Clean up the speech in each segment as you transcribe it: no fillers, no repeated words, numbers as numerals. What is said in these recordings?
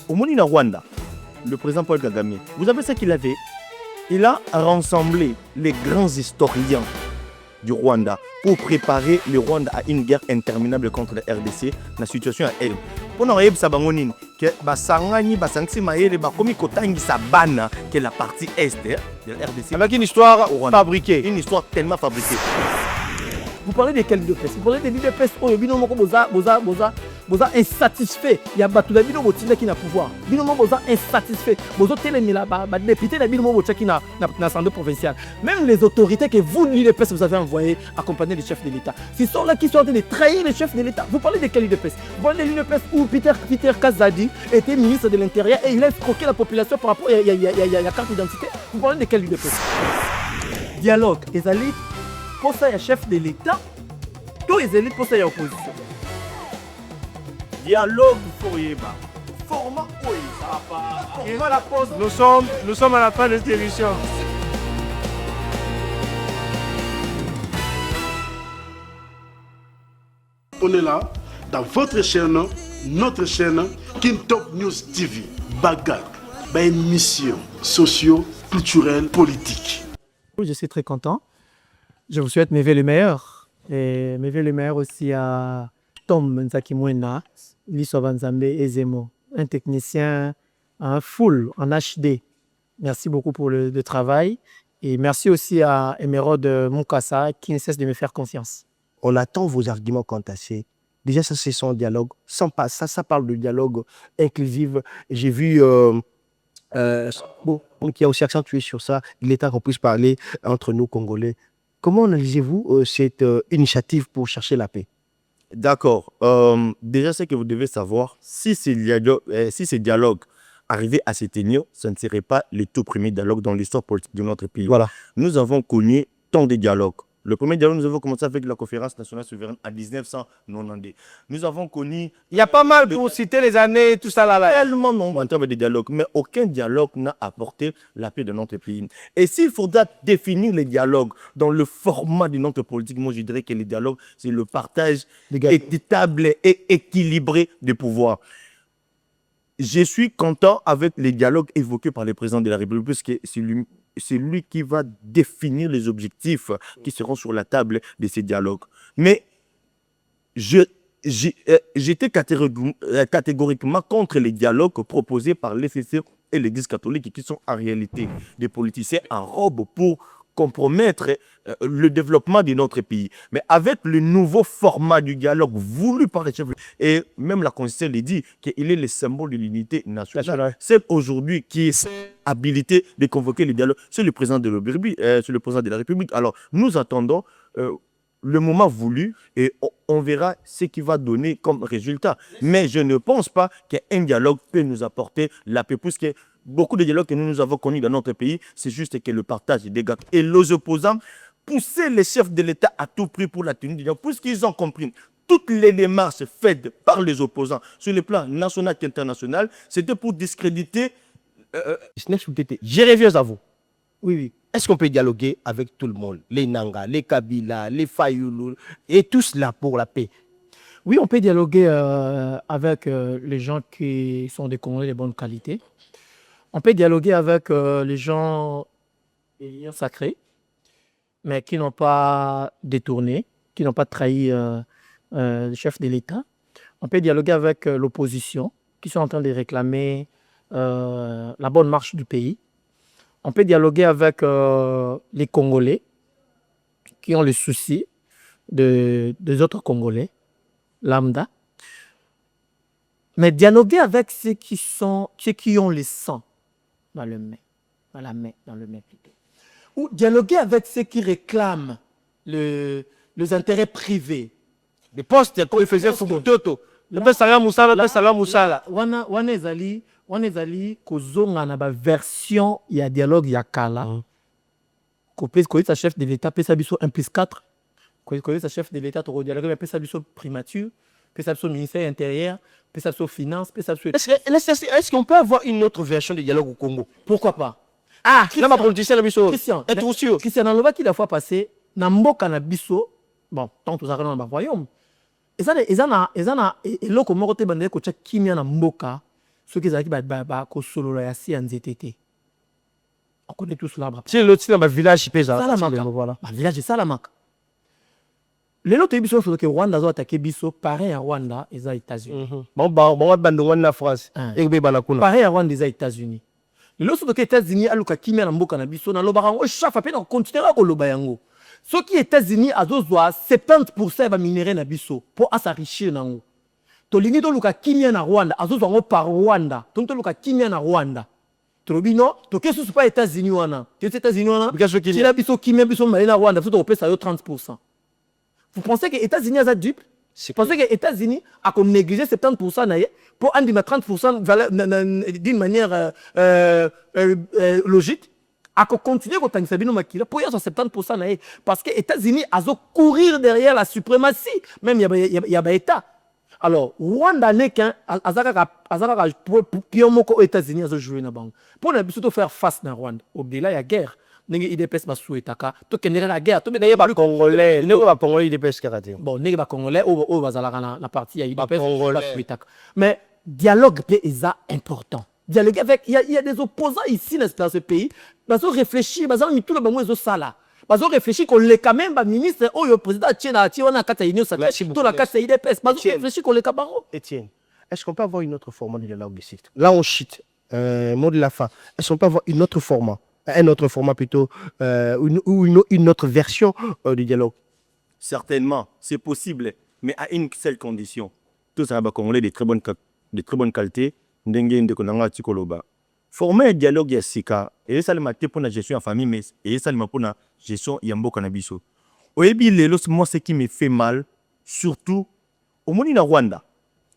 Au Moni Rwanda, le président Paul Kagame, vous avez ce qu'il a fait? Il a rassemblé les grands historiens du Rwanda pour préparer le Rwanda à une guerre interminable contre la RDC, la situation à elle. Pour nous dire que Basangani, Basangsi Maele, Bakomi Kotangi Sabana, qui est la partie est de la RDC. Avec une histoire fabriquée. Une histoire tellement fabriquée. Vous parlez de quel leader de presse? Vous parlez des leaders de presse où le binomo boza insatisfait. Il y a battu la binomo qui n'a pouvoir. Binomo boza insatisfait. Bozo télémila, député la binomo qui n'a l'Assemblée provinciale. Même les autorités que vous, leaders de presse, vous avez envoyé accompagner les chefs de l'État. Ce sont là qui sont en train de trahir les chefs de l'État. Vous parlez de quel leader de presse? Vous parlez des leaders de presse où Peter Kazadi était ministre de l'Intérieur et il a escroqué la population par rapport à la carte d'identité. Vous parlez de quel leader de presse? Dialogue. Les élites. Pour ça, il y a chef de l'État, tous les élites, pour ça, il y a opposition. Dialogue pour Yéba. Format Oye. La pause. Nous sommes à la fin de cette émission. On est là, dans votre chaîne, notre chaîne, King Top News TV. Bagarre, émission socio-culturelle, politique. Je suis très content. Je vous souhaite mes vœux les meilleurs. Et mes vœux les meilleurs aussi à Tom Nzaki Mwena, Liso Banzambe Ezemo, un technicien en full, en HD. Merci beaucoup pour le travail. Et merci aussi à Emeraude Moukassa qui ne cesse de me faire confiance. On attend vos arguments quantassés. Déjà, ça, c'est son dialogue. Ça parle de dialogue inclusif. J'ai vu... qui a aussi accentué sur ça, il est temps qu'on puisse parler entre nous, Congolais. Comment analysez-vous cette initiative pour chercher la paix? D'accord. Déjà, ce que vous devez savoir, si ces dialogues arrivaient à s'éteindre, ce ne serait pas le tout premier dialogue dans l'histoire politique de notre pays. Voilà. Nous avons connu tant de dialogues. Le premier dialogue, nous avons commencé avec la conférence nationale souveraine en 1990. Nous avons connu... Il y a pas mal pour citer les années, tout ça là. Tellement nombreux en termes de dialogue, mais aucun dialogue n'a apporté la paix de notre pays. Et s'il faudra définir les dialogues dans le format de notre politique, moi je dirais que les dialogues, c'est le partage équitable et équilibré de pouvoir. Je suis content avec les dialogues évoqués par le président de la République, parce que c'est lui qui va définir les objectifs qui seront sur la table de ces dialogues. Mais j'étais catégoriquement contre les dialogues proposés par l'ECC et l'Église catholique, qui sont en réalité des politiciens en robe pour compromettre le développement de notre pays. Mais avec le nouveau format du dialogue voulu par les chefs, et même la Constitution le dit, qu'il est le symbole de l'unité nationale. C'est aujourd'hui qui est habilité de convoquer le dialogue, c'est le président de la République. Alors, nous attendons le moment voulu et on verra ce qu'il va donner comme résultat. Mais je ne pense pas qu'un dialogue peut nous apporter la paix, puisque beaucoup de dialogues que nous avons connus dans notre pays, c'est juste que le partage des gars. Et les opposants poussaient les chefs de l'État à tout prix pour la tenue du dialogue, puisqu'ils ont compris toutes les démarches faites par les opposants sur le plan national et international, c'était pour discréditer. Je reviens à vous. Oui. Est-ce qu'on peut dialoguer avec tout le monde? Les Nanga, les Kabila, les Fayoulou, et tous là pour la paix? Oui, on peut dialoguer avec les gens qui sont des Congolais de bonne qualité. On peut dialoguer avec les gens sacrés, mais qui n'ont pas détourné, qui n'ont pas trahi le chef de l'État. On peut dialoguer avec l'opposition, qui sont en train de réclamer la bonne marche du pays. On peut dialoguer avec les Congolais, qui ont le souci des autres Congolais, lambda. Mais dialoguer avec ceux qui ont le sang dans le main, dans le main plutôt. Ou dialoguer avec ceux qui réclament les intérêts privés. Des postes, comme il faisait Fukutoto. Le Salam Moussala. Wana ezali kozonga na ba version ya dialogue ya kala. Koyisa chef de l'État pesa biso 1+4. Koyisa chef de l'État to dialogue pesa biso primature, pesa biso ministère intérieur, pesa biso finance, pesa biso. Est-ce qu'on peut avoir une autre version de dialogue au Congo? Pourquoi pas? Là ma politicien biso. Christian, être sûr. Christian Naloba qui la fois passée na mboka na biso, bon, tant tout ça dans le royaume. ezana eloko moko te bandeko tya kimia na mboka soki ezalaki bakosolola ya si ya nzete te. On connaît tous l'arbre. Si l'autre dans ma village pesa. Salamaka. Voilà. Ma village Salamaka. Lelo to biso que Rwanda zo attaquer biso pareil à Rwanda et aux États-Unis. Bon bandongo na France. Et be bana kuna. Pareil à Rwanda et aux États-Unis. Lelo so que États-Unis aluka kimia na mboka na biso na lobaka ngo chaque pe na continuer ko loba yango. Ce qui États-Unis azozwa 70% ba minerai na biso pour s'enrichir nango. To lingi to luka kimia na Rwanda azozwa ngo par Rwanda. To luka kimia na Rwanda. Trobino, to qu'est-ce que c'est pas États-Unis wana? Tu sais États-Unis wana? Si la biso kimia biso malina Rwanda, faut to pesa yo 30%. Vous pensez que les États-Unis sont dupes? Vous pensez que les États-Unis ont négligé 70% pour en 30% d'une manière logique? A continuer à continuer pour y avoir 70% parce que les États-Unis ont courir derrière la suprématie. Même il y a des États. Alors, Rwanda n'est qu'un aux États-Unis ont joué dans la banque. Pour nous faire face à Rwanda, au-delà, il y a guerre. Nenge IDPS basu etaka to kendela la guerre to be na congolais ne ba congolais IDPS karaté bon nenge ba congolais o bazalaka na partie ya IDPS basu etaka mais dialogue pe est important dialogue avec il y a des opposants ici dans ce pays bazo réfléchir bazo mi tout le bango ezo sala bazo réfléchir qu'on les quand même ba ministre o yo président tiena ti wana kata union sacrée to la kata IDPS bazo réfléchir qu'on les kabaro. Etienne, est-ce qu'on peut avoir une autre format de dialogue ici? Là on chute mot de la fin. Est-ce qu'on peut avoir une autre format? Un autre format plutôt, ou une autre version du dialogue? Certainement, c'est possible, mais à une seule condition. Tout ça, Congolais de très bonne qualité, former un dialogue ya sika, et ça le matin pour la gestion en famille, mais et ça le pour la gestion yambo canabiso. Oebi lelo, moi ce qui me fait mal, surtout au Moni Rwanda,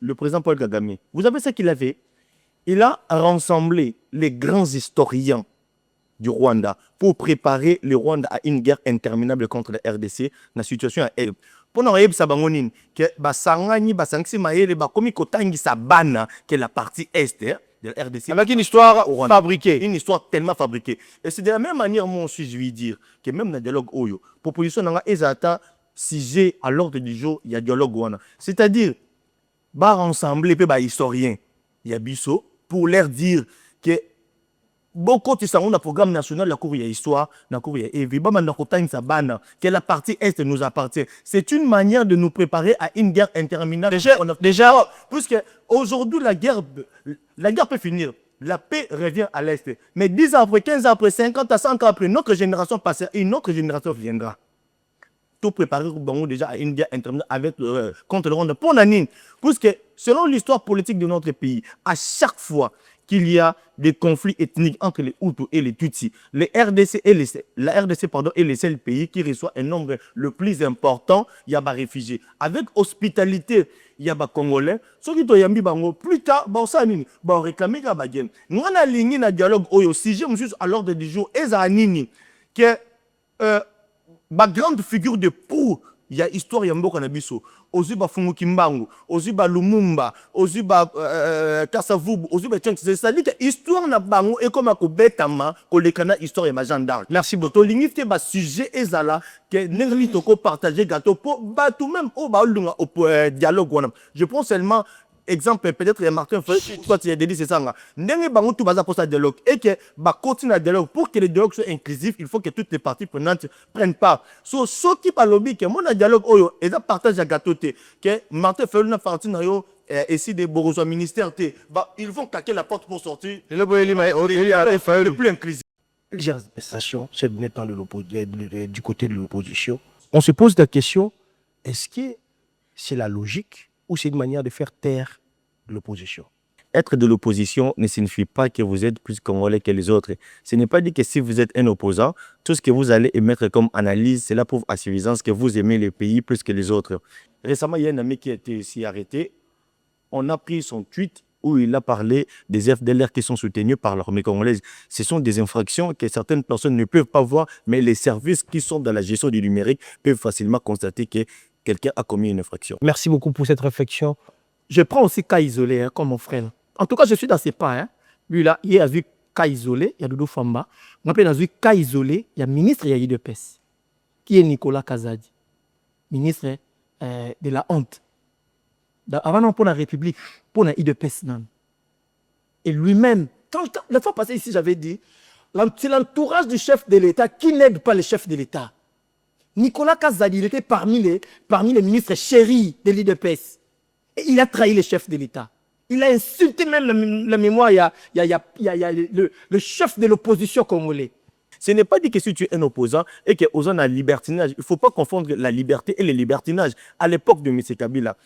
le président Paul Kagame. Vous avez ce qu'il avait? Il a rassemblé les grands historiens du Rwanda pour préparer le Rwanda à une guerre interminable contre la RDC, la situation à elle. Pour nous dire que basangani basangsi maele bakomi kotangi sabana que la partie est de la RDC. Avec une histoire fabriquée, une histoire tellement fabriquée. Et c'est de la même manière moi aussi je vais dire que même dans le dialogue oyo proposition nanga ezata sujet à l'ordre du jour il y a dialogue wana. C'est-à-dire ba rassembler pe ba historien il y a biso pour leur dire que beaucoup de gens, le programme national, la cour, il y a histoire, la cour, il y a évidemment, que la partie Est nous appartient. C'est une manière de nous préparer à une guerre interminable. Déjà, puisque aujourd'hui, la guerre peut finir. La paix revient à l'Est. Mais 10 ans après, 15 ans après, 50 à 100 ans après, notre génération passera, une autre génération viendra. Tout préparer déjà à une guerre interminable avec, contre le Rwanda. Pour Nanine, puisque selon l'histoire politique de notre pays, à chaque fois qu'il y a des conflits ethniques entre les Hutus et les Tutsis, la RDC est le seul pays qui reçoit un nombre le plus important, il y a des réfugiés. Avec hospitalité, il y a des Congolais. Ceux qui ont plus tard, on réclame que des nous avons une ligne de dialogue aussi, je me suis à l'ordre du jour, et ça que ma grande figure de pour il y a histoire ya mboka na biso ozuba fungu kimbangu ozuba lumumba ozuba kasavubu ozuba tchank c'est dit que histoire na bango et comme ko betama ko lekana histoire ya majandar. Merci beaucoup lingifte ba sujet ezala que nengli toko partager gâteau pour ba tout même au ba lunga au dialogue wana. Je prends seulement exemple peut-être Martin toi tu as dit c'est ça nga ndenge bango tout baza pour ça dialogue et que ba continue le dialogue pour que le dialogue soit inclusif il faut que toutes les parties prenantes prennent part so ce qui parle bi que mon dialogue oyo et ça partage à gâteau te que Martin fait une partie na yo ici des bourgeois ministères te bah ils vont claquer la porte pour sortir le plus inclusif. Plusieurs manifestations se venaient du côté de l'opposition. On se pose la question, est-ce que c'est la logique ou c'est une manière de faire taire l'opposition? Être de l'opposition ne signifie pas que vous êtes plus congolais que les autres. Ce n'est pas dit que si vous êtes un opposant, tout ce que vous allez émettre comme analyse, cela prouve à suffisance que vous aimez le pays plus que les autres. Récemment, il y a un ami qui a été ici arrêté. On a pris son tweet où il a parlé des FDLR qui sont soutenus par l'armée congolaise. Ce sont des infractions que certaines personnes ne peuvent pas voir, mais les services qui sont dans la gestion du numérique peuvent facilement constater que quelqu'un a commis une infraction. Merci beaucoup pour cette réflexion. Je prends aussi cas isolé, hein, comme mon frère. En tout cas, je suis dans ses pas. Hein. Lui, là, il a vu cas isolé, il y a Doudou Famba. Moi, dans un cas isolé, il y a ministre de l'IDPS, qui est Nicolas Kazadi, ministre de la honte. avant pour la République, pour la IDPS. Et lui-même, la fois passée ici, j'avais dit, c'est l'entourage du chef de l'État qui n'aide pas le chef de l'État. Nicolas Kazadi, il était parmi les ministres chéris de l'IDPS. Et il a trahi le chef de l'État. Il a insulté même la mémoire, il y a le chef de l'opposition congolais. Ce n'est pas dit que si tu es un opposant et que aux gens a libertinage, il ne faut pas confondre la liberté et le libertinage. À l'époque de M. Kabila,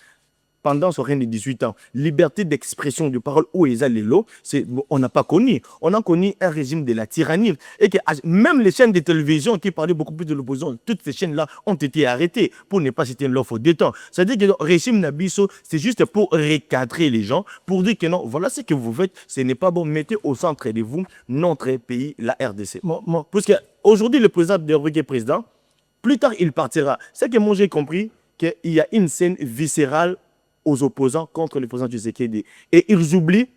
pendant son règne de 18 ans, liberté d'expression, de parole, où ils allaient l'eau, on n'a pas connu. On a connu un régime de la tyrannie. Et que même les chaînes de télévision qui parlaient beaucoup plus de l'opposition, toutes ces chaînes-là ont été arrêtées pour ne pas citer l'offre de temps. C'est-à-dire que le régime Nabiso, c'est juste pour recadrer les gens, pour dire que non, voilà ce que vous faites, ce n'est pas bon, mettez au centre de vous notre pays, la RDC. Parce qu'aujourd'hui, le président est président, plus tard, il partira. C'est que moi, j'ai compris qu'il y a une scène viscérale aux opposants contre le président Tshisekedi. Et ils oublient,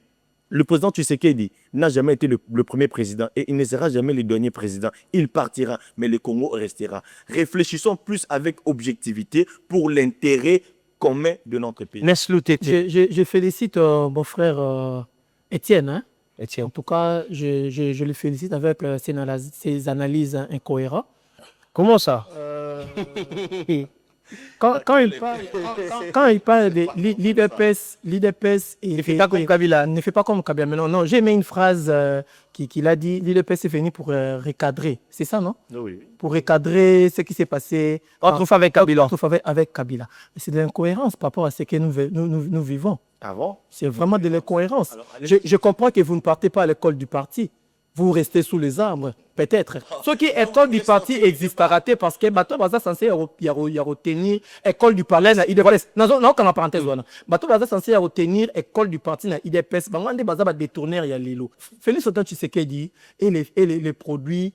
le président Tshisekedi n'a jamais été le premier président et il ne sera jamais le dernier président. Il partira, mais le Congo restera. Réfléchissons plus avec objectivité pour l'intérêt commun de notre pays. Je félicite mon frère Étienne. Hein? Étienne. En tout cas, je le félicite avec ses analyses incohérentes. Comment ça? Quand il parle de l'IDPS, il ne fait pas comme Kabila. Ne fait pas comme Kabila. Mais non, j'ai aimé une phrase qu'il a dit, l'IDPS est venu pour recadrer. C'est ça, non? Oui. Pour recadrer ce qui s'est passé Autrefois avec Kabila. Avec Kabila. C'est de l'incohérence par rapport à ce que nous vivons. Ah bon? C'est vraiment de l'incohérence. Je comprends que vous ne partez pas à l'école du parti. Vous restez sous les arbres, peut-être. Ce qui est école du parti existera parce que bateau baza censé retenir école du parti na IDPS. Non, quand la parenthèse voilà. Bateau baza censé retenir école du parti na IDPS. Bangande baza ba détourner ya lilo. Félix Antoine Tshisekedi et les produits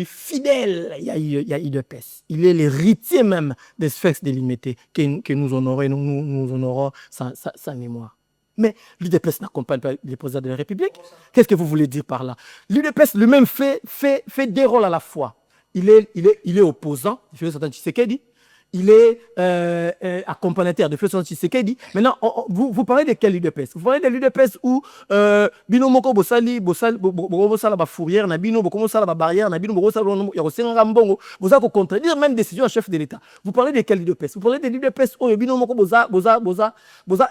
fidèles, il y a IDPS. Il est l'héritier même des sphères délimitées que nous honorons sa mémoire. Mais l'UDPS n'accompagne pas le président de la République. Qu'est-ce que vous voulez dire par là? L'UDPS lui-même fait des rôles à la fois. Il est opposant, Félix Antoine Tshisekedi. Il est accompagnateur de Félix Antoine Tshisekedi. Maintenant, vous parlez de quel UDPS? Vous parlez de l'UDPS où bino moko bosala ba fourrière na bino boko mosala ba barrière na bino boko sala ya kosenga mbongo boza ko contredire même décision du chef de l'État. Vous parlez de quel UDPS? Vous parlez de l'UDPS où bino moko boza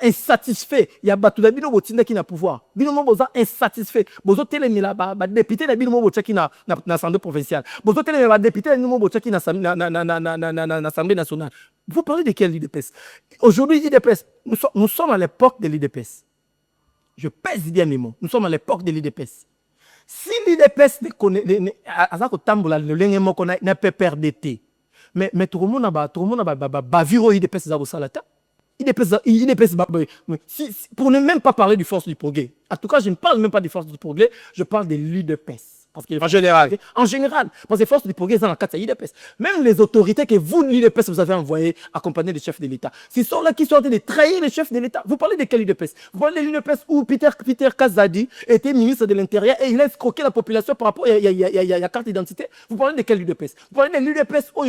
insatisfait. Il y a batu na bino botinda qui na pouvoir. Bino moko boza insatisfait. Bozo telemela ba député na bino moko botaki na assemblée provinciale. Bozo telemela ba député na bino moko botaki na assemblée nationale. Vous parlez de quel IDPS? Aujourd'hui, l'IDPS, nous sommes à l'époque de l'IDPS. Je pèse bien les mots. Nous sommes à l'époque de l'IDPS. Si l'IDPS n'a pas perdre, mais tout le monde a vu l'IDPS pour ne même pas parler du force du progrès. En tout cas, je ne parle même pas du force du progrès, je parle de l'IDPS. En général. En général. Parce que les forces du progrès sont dans le cadre de l'IDPS. Même les autorités que vous, l'IDPS, vous avez envoyées accompagner les chefs de l'État. Ce sont là qui sont en train de trahir les chefs de l'État. Vous parlez de quel IDPS? Vous parlez de l'IDPS où Peter Kazadi était ministre de l'Intérieur et il a escroqué la population par rapport à la carte d'identité. Vous parlez de quel IDPS? Vous parlez de l'IDPS où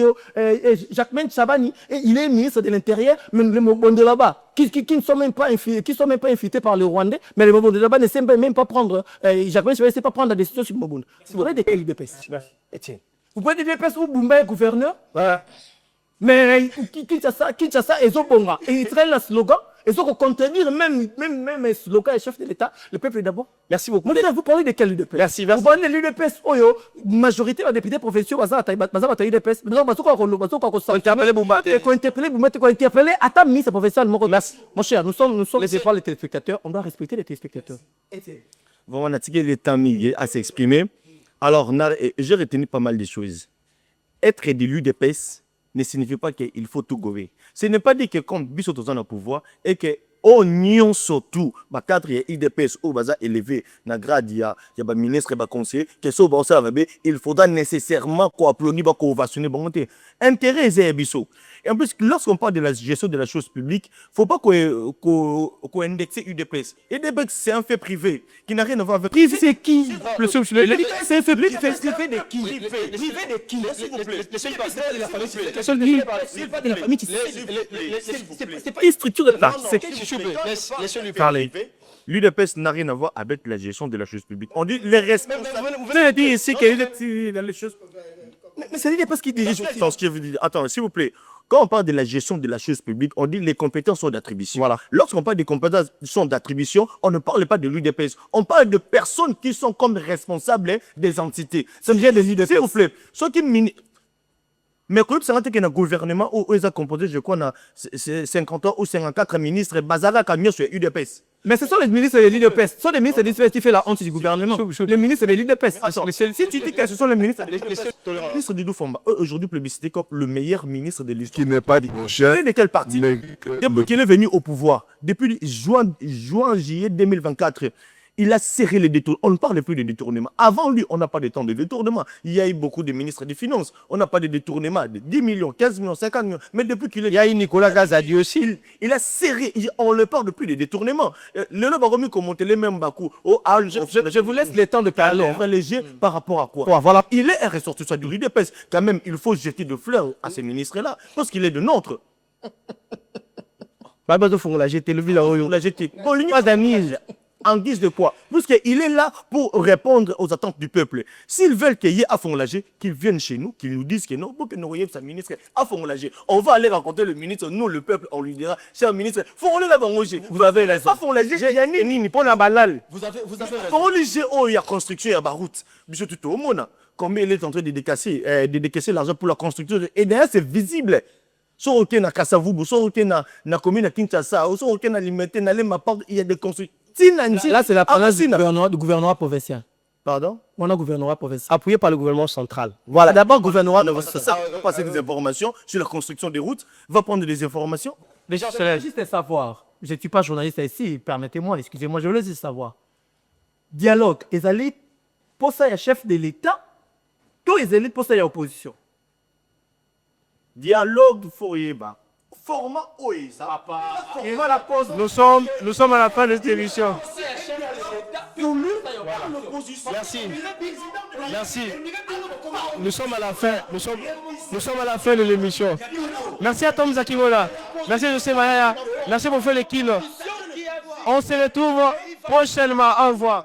Jacquemain Chabani, et il est ministre de l'Intérieur, mais le Mobon de là-bas, qui ne sont même pas invités par le Rwandais, mais le Mobon de là-bas ne sait même pas prendre, Jacquemain Chabani ne sait pas prendre la décision sur le Mobon. Vous parlez de quel IDPS? Vous parlez de l'IDPS où Boumba est gouverneur? Mais Kinshasa, ils ont bon. Et ils traînent le slogan. Ils ont contenir même le slogan et chef de l'État. Le peuple est d'abord. Merci beaucoup. Maintenant, vous parlez de quel UDPS? Merci. Vous parlez de l'UDPS. Majorité des députés provinciaux, UDPS. Maintenant, interpeller. Attends, ministre provincial. Merci. Mon cher, nous sommes les téléspectateurs. On doit respecter les téléspectateurs. Bon, on a tiré le temps à s'exprimer. Alors, j'ai retenu pas mal de choses. Être de l'UDPS ne signifie pas qu'il faut tout gouverner. Ce n'est pas dit que comme Bissot est au pouvoir et que au nion surtout ba cadre ya IDPS au baza élevé na grade ya ba ministre ba conseiller que so ba ça va il faudra nécessairement ko applaudir ba ko ovationner bonté intérêt est biso. Et en plus, lorsqu'on parle de la gestion de la chose publique, faut pas qu'on indexe UDPS. UDPS, c'est un fait privé qui n'a rien à voir avec... Privé, c'est qui? C'est un fait privé. Privé de qui? Privé de qui? S'il vous plaît. C'est pas de la famille qui... C'est pas une structure de part. Laissez-lui parler. L'UDPS n'a rien à voir avec la gestion de la chose publique. On dit les responsables... Vous avez dit ici qu'il y a les choses... Mais c'est l'UDPS qui dirige. Attends, s'il vous plaît. Quand on parle de la gestion de la chose publique, on dit les compétences sont d'attribution. Voilà. Lorsqu'on parle des compétences sont d'attribution, on ne parle pas de l'UDPS. On parle de personnes qui sont comme responsables des entités. Ça vient de l'UDPS. S'il vous plaît. Ceux qui mais quand c'est un gouvernement où ils ont composé, je crois, 50 ans ou 54 ministres, Bazara Kamio sur UDPS. Mais ce sont les ministres de l'UDPS. Ce sont les ministres de l'UDPS qui font la honte du gouvernement. Les ministres de l'UDPS. Si tu dis que ce sont les ministres le ministre Didou Fomba, aujourd'hui plébiscité comme le meilleur ministre de l'histoire. Qui n'est pas dit, mon cher. De quel parti? Depuis qu'il est venu au pouvoir, depuis juillet 2024, il a serré les détournements. On ne parle plus de détournement. Avant lui, on n'a pas de temps de détournement. Il y a eu beaucoup de ministres des Finances. On n'a pas de détournement de 10 millions, 15 millions, 50 millions. Mais depuis qu'il est... Il y a eu Nicolas Gazadi aussi. Il a serré. On ne parle plus de détournement. Le nom a remis commenter les mêmes Bakou. Je vous laisse le temps de parler. Alors, léger par rapport à quoi? Voilà. Il est un ressortissant du l'UDPS. Quand même, il faut jeter de fleurs à ces ministres-là. Parce qu'il est de nôtre. Pas besoin de faire la jeter. La jeter. Bon, l'union pas d'amis. En guise de quoi? Parce qu'il est là pour répondre aux attentes du peuple. S'ils veulent qu'il y ait à Fonlagé, qu'ils viennent chez nous, qu'ils nous disent que non, pour que nous voyions sa ministre à Fonlagé. On va aller rencontrer le ministre, nous, le peuple, on lui dira, cher ministre, Fonlagé là-bas, vous avez raison. À Fonlagé, il y a ni pour la balal. Vous avez raison. Fonlagé, oh, il y a construction, il y a route. Monsieur tout au monde, combien il est en train de décaisser l'argent pour la construction. Et d'ailleurs, c'est visible. So ok na Kasavubu, so ok na commune à Kinshasa, so ok na Limité, na Lemaport, il y a des constructions. Là, c'est la planète du gouvernement provincial. Pardon? On a un gouvernement provincial. Appuyé par le gouvernement central. Voilà. D'abord, le gouvernement va passer des informations sur la construction des routes, va prendre des informations. Déjà, je voulais juste savoir. Je ne suis pas journaliste ici, permettez-moi, excusez-moi, je voulais juste savoir. Dialogue, ils allaient pour ça, il y a chef de l'État, tous ils allaient pour ça, il y a opposition. Dialogue, Foyeba. Format Oesa. Et voilà la pause. Nous sommes à la fin de cette émission. Merci. Merci. Nous sommes à la fin. Nous sommes à la fin de l'émission. Merci à Tom Zakimola. Merci à José Maya. Merci pour faire les kilos. On se retrouve prochainement. Au revoir.